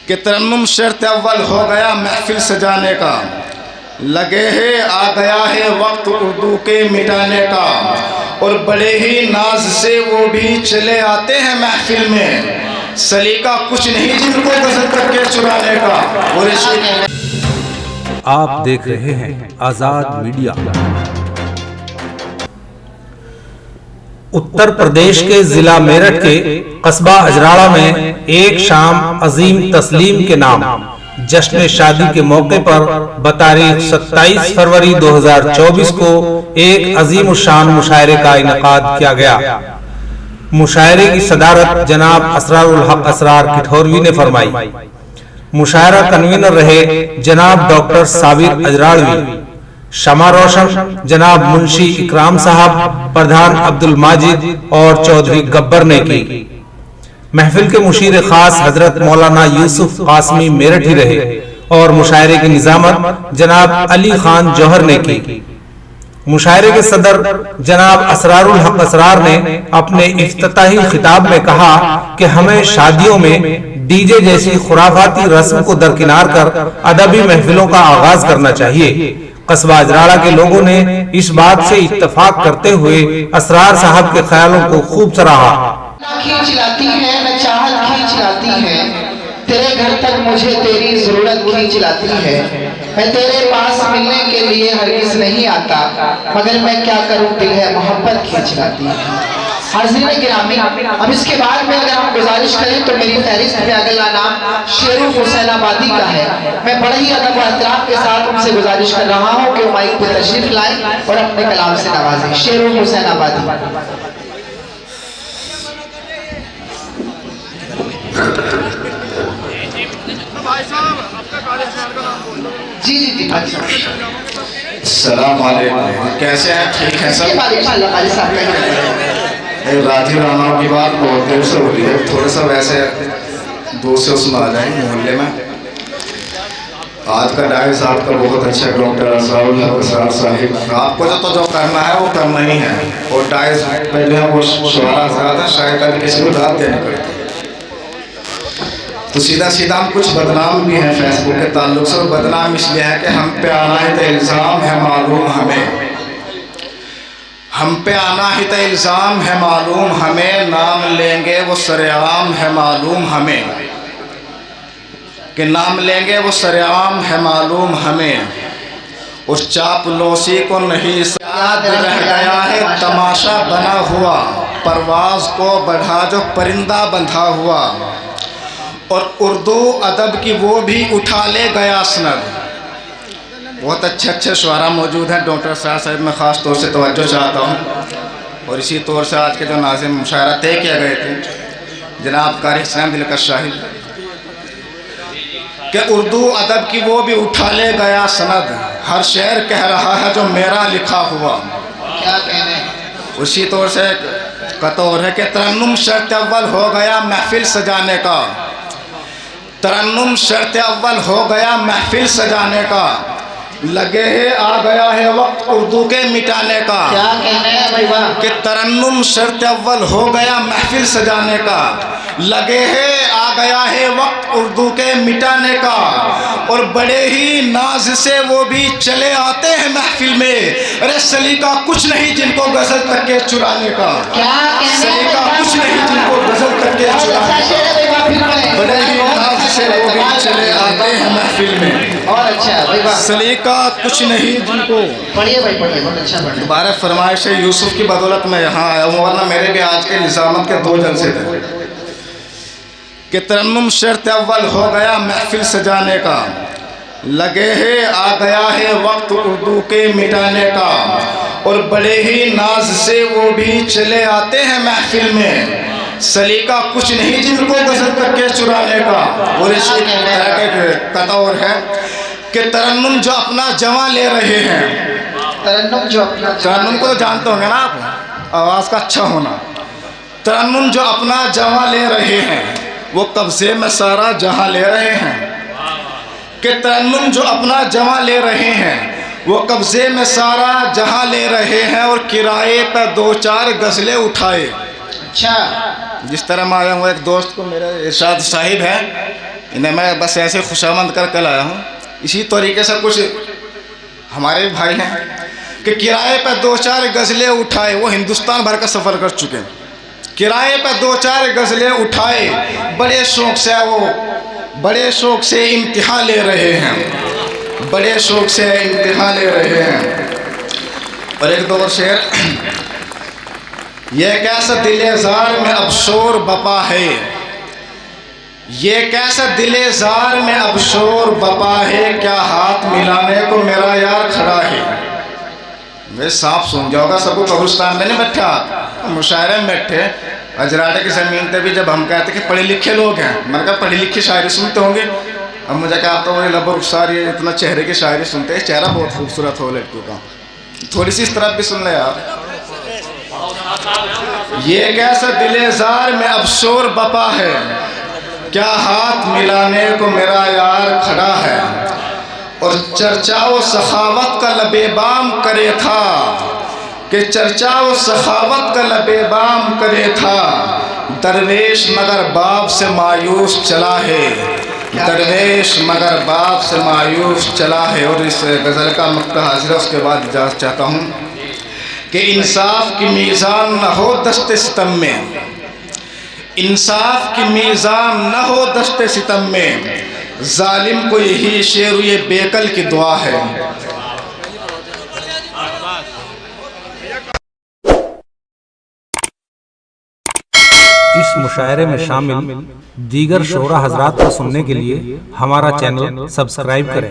कि तरन्नुम शर्त अव्वल हो गया महफिल सजाने का, लगे है आ गया है वक्त उर्दू के मिटाने का, और बड़े ही नाज से वो भी चले आते हैं महफिल में, सलीका कुछ नहीं जिनको गजल तक के चुराने का। और आप देख रहे हैं आजाद मीडिया। उत्तर प्रदेश के जिला मेरठ के कस्बा अजराड़ा में एक शाम अजीम तस्लीम के नाम जश्न शादी के मौके पर बतारीख 27 फरवरी 2024 को एक अजीम शान मुशायरे का इनेकाद किया गया। मुशायरे की सदारत जनाब असरारुल हक असरार किठौरवी ने फरमाई। मुशायरा कन्वीनर रहे जनाब डॉक्टर साबिर अजराड़वी। शमा रोशन जनाब मुंशी इकराम साहब, प्रधान अब्दुल माजिद और चौधरी गब्बर ने की। महफिल के मुशीर खास हजरत मौलाना यूसुफ कासमी मेरठी रहे और मुशायरे की निजामत जनाब अली खान जौहर ने की। मुशायरे के सदर जनाब असरारुल हक असरार ने अपने इफ्तिताही खिताब में कहा कि हमें शादियों में डीजे जैसी खुराफाती रस्म को दरकिनार कर अदबी महफिलों का आगाज करना चाहिए। कस्बा अजराड़ा के लोगों ने इस बात से इत्तेफाक करते हुए असरार साहब के ख्यालों को खूब सराहा। खींच लाती है न चाहत खींच लाती है, तेरे घर तक मुझे तेरी जरूरत खींच लाती है। मैं तेरे पास मिलने के लिए हरगिज नहीं आता, मगर मैं क्या करूं दिल है मोहब्बत खींच लाती है। हाज़िरीन गिरामी, अब इसके बाद में अगर हम गुजारिश करें तो मेरी फहरिस्त में अगला नाम शेरू हुसैनाबादी का है। मैं बड़े ही अदब और एहतराम के साथ उनसे गुजारिश कर रहा हूं कि वो माइक पे तशरीफ लाएं और अपने कलाम से नवाजें। शेरू हुसैनाबादी। जी जी जी भाई साहब। अस्सलाम वालेकुम, कैसे हैं? ठीक है सब? राजीव राणा की बात बहुत देर से हो रही है, थोड़ा सा वैसे दूर से उसमें आ जाएंगे मोहल्ले में। आज का डायस आपका बहुत अच्छा डॉक्टर असरारुल हक असरार साहिब, आपको जो करना है वो करना ही है। और डायस पहले वो शुरा ज़्यादा शायद कभी किसी को दाद देनी पड़ती, तो सीधा सीधा हम कुछ बदनाम भी हैं फेसबुक के ताल्लुक से। बदनाम इसलिए है कि हम पे आना ही तो इल्ज़ाम है मालूम हमें, हम पे आना ही तो इल्ज़ाम है मालूम हमें, नाम लेंगे वो सरेआम है मालूम हमें, कि नाम लेंगे वो सरेआम है मालूम हमें। उस चापलूसी को नहीं याद रह गया है तमाशा बना हुआ, परवाज को बढ़ा जो परिंदा बंधा हुआ, और उर्दू अदब की वो भी उठा ले गया सनद। बहुत अच्छे अच्छे शुआरा मौजूद हैं। डॉक्टर साहब मैं ख़ास तौर से तवज्जो चाहता हूँ, और इसी तौर से आज के जो नाज़िम मुशायरा तय किए गए थे जनाब कारी हुसैन दिलकश शाहिद, कि उर्दू अदब की वो भी उठा ले गया सनद, हर शेर कह रहा है जो मेरा लिखा हुआ। क्या कहने? उसी तौर से कतौर है कि तरन्नुम शर्त अव्वल हो गया महफिल सजाने का, तरन्नुम शर्त अव्वल हो गया महफिल सजाने का, लगे है आ गया है वक्त उर्दू के मिटाने का। क्या कहना है भाई वाह? कि तरन्नुम शर्त अव्वल हो गया महफिल सजाने का, लगे है आ गया है वक्त उर्दू के मिटाने का, और बड़े ही नाज से वो भी चले आते हैं महफिल में, अरे सलीका कुछ नहीं जिनको गजल तक के चुराने का। क्या कहना? सलीका कुछ नहीं जिनको गजल तक के चुराने का, बड़े ही नाज से वो भी चले आते हैं महफिल में, और अच्छा भाई वाह, सलीका कुछ नहीं जिनको। पढ़िए भाई पढ़िए, बहुत अच्छा पढ़िए। दोबारा फरमाइश है यूसुफ की बदौलत मैं यहाँ आया हूँ, वरना मेरे भी आज के निज़ामत के 2 जलसे थे। कि तरन्नुम शर्त अव्वल हो गया महफिल सजाने का, लगे है आ गया है वक्त उर्दू के मिटाने का, और बड़े ही नाज से वो भी चले आते हैं महफिल में, सलीका कुछ नहीं जिनको गजल तक के चुराने का। और इसी तरह के कतौर है कि तरन्नुम जो अपना जमा ले रहे हैं, तरन्नुम जो अपना, तरन्नुम को तो जानते होंगे ना आप, आवाज़ का अच्छा होना। तरन्नुम जो अपना जमा ले रहे हैं वो कब्जे में सारा जहां ले रहे हैं, कि तरन्नुम जो अपना जमा ले रहे हैं वो कब्जे में सारा जहां ले रहे हैं, और किराए पर 2-4 गज़लें उठाए। अच्छा जिस तरह मैं आया हूँ, एक दोस्त को मेरे इरशाद साहिब है, इन्हें मैं बस ऐसे खुशामंद कर लाया हूँ। इसी तरीके से कुछ हमारे भाई हैं कि किराए पर 2-4 गज़लें उठाए, वो हिंदुस्तान भर का सफ़र कर चुके हैं, किराए पर 2-4 गज़लें उठाए, बड़े शौक़ से वो बड़े शौक़ से इम्तिहान ले रहे हैं, बड़े शौक़ से इम्तिहान ले रहे हैं। और एक दो शेर, ये कैसा दिलेज़ार में अब शोर बपा है, ये कैसा दिलेज़ार में अब शोर बपा है, क्या हाथ मिलाने को मेरा यार खड़ा है। वे सांप सुन जाओगा, सबको कब्रिस्तान में नहीं बैठा, मुशायरे में बैठे अजराड़े की ज़मीन पे भी जब हम कहते कि पढ़े लिखे लोग हैं, मैंने कहा पढ़ी लिखी शायरी सुनते होंगे। अब मुझे कहा तो वही लब रुखसार ये इतना चेहरे की शायरी सुनते हैं, चेहरा बहुत खूबसूरत हो लड़कियों का, थोड़ी सी इस तरफ भी सुन ले यार। ये कैसा दिलेज़ार में अब शोर बपा है, क्या हाथ मिलाने को मेरा यार खड़ा है। और चर्चा व सखावत का लबेबाम करे था, कि चर्चा व सखावत का लबेबाम करे था, दरवेश मगर बाप से मायूस चला है, दरवेश मगर बाप से मायूस चला है। और इस गज़ल का मक्ता हाजिर है, उसके बाद इजाज़त चाहता हूँ कि इंसाफ की मीज़ान न हो दस्ते सितम में, इंसाफ की मीज़ान न हो दस्ते सितम में, जालिम को यही शेर ये बेकल की दुआ है। इस मुशायरे में शामिल दीगर शोरा हजरात को सुनने के लिए हमारा चैनल सब्सक्राइब करें।